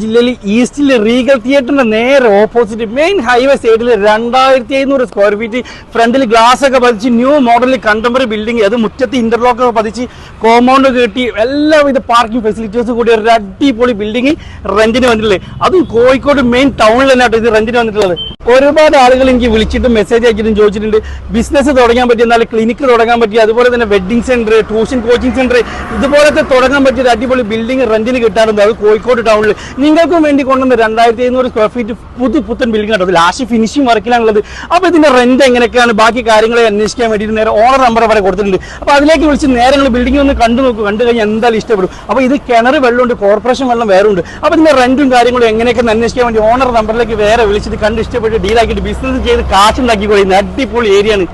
ജില്ലയിൽ ഈസ്റ്റിലെ റീഗൽ തിയേറ്ററിന്റെ നേരെ ഓപ്പോസിറ്റ് മെയിൻ ഹൈവേ സൈഡിൽ 2500 സ്ക്വയർ ഫീറ്റ് ഫ്രണ്ടിൽ ഗ്ലാസ് ഒക്കെ പതിച്ച് ന്യൂ മോഡലിൽ കണ്ടംപററി ബിൽഡിംഗ്, അത് മുറ്റത്ത് ഇന്റർലോക്ക് ഒക്കെ പതിച്ച് കോമ്പൗണ്ട് കെട്ടി എല്ലാവിധ പാർക്കിംഗ് ഫെസിലിറ്റീസ് കൂടി ഒരു അടിപൊളി ബിൽഡിംഗ് റെന്റിന് വന്നിട്ടുള്ളത്. അതും കോഴിക്കോട് മെയിൻ ടൗണിൽ തന്നെയാട്ടോ ഇത് റെന്റിന് വന്നിട്ടുള്ളത്. ഒരുപാട് ആളുകൾ എനിക്ക് വിളിച്ചിട്ടും മെസ്സേജ് അയച്ചിട്ടും ചോദിച്ചിട്ടുണ്ട് ബിസിനസ് തുടങ്ങാൻ പറ്റിയ, എന്നാൽ ക്ലിനിക്ക് തുടങ്ങാൻ പറ്റിയ, അതുപോലെ തന്നെ wedding centre, tuition coaching centre, ഇതുപോലത്തെ തുടങ്ങാൻ പറ്റിയ ഒരു അടിപൊളി ബിൽഡിംഗ് റെന്റിന് കിട്ടാറുണ്ട്. അത് കോഴിക്കോട് ടൗണിൽ നിങ്ങൾക്കും വേണ്ടി കൊണ്ടുവന്ന് 2500 സ്ക്വയർ ഫീറ്റ് പുത്തൻ ബിൽഡിംഗ് ആണ്. ലാസ്റ്റ് ഫിനിഷിംഗ് വർക്കിലാണുള്ളത്. അപ്പോൾ ഇതിന്റെ റെന്റ് എങ്ങനെയൊക്കെയാണ്, ബാക്കി കാര്യങ്ങളെ അന്വേഷിക്കാൻ വേണ്ടിയിട്ട് നേരെ ഓണർ നമ്പർ വരെ കൊടുത്തിട്ടുണ്ട്. അപ്പോൾ അതിലേക്ക് വിളിച്ച് നേരെ നിങ്ങൾ ബിൽഡിംഗ് ഒന്ന് കണ്ടു നോക്കൂ. കണ്ടു കഴിഞ്ഞാൽ എന്തായാലും ഇഷ്ടപ്പെടും. അപ്പോൾ ഇത് കിണർ വെള്ളമുണ്ട്, കോർപ്പറേഷൻ വെള്ളം വേറെ ഉണ്ട്. അപ്പോൾ ഇതിന്റെ റെന്റും കാര്യങ്ങളും എങ്ങനെയൊക്കെ അന്വേഷിക്കാൻ വേണ്ടി ഓണർ നമ്പറിലേക്ക് വേറെ വിളിച്ചിട്ട് കണ്ട് ഇഷ്ടപ്പെട്ട് ഡീലാക്കിയിട്ട് ബിസിനസ് ചെയ്ത് കാശുണ്ടാക്കി കൊടുക്കുന്ന അടിപൊളി ഏരിയയാണ്.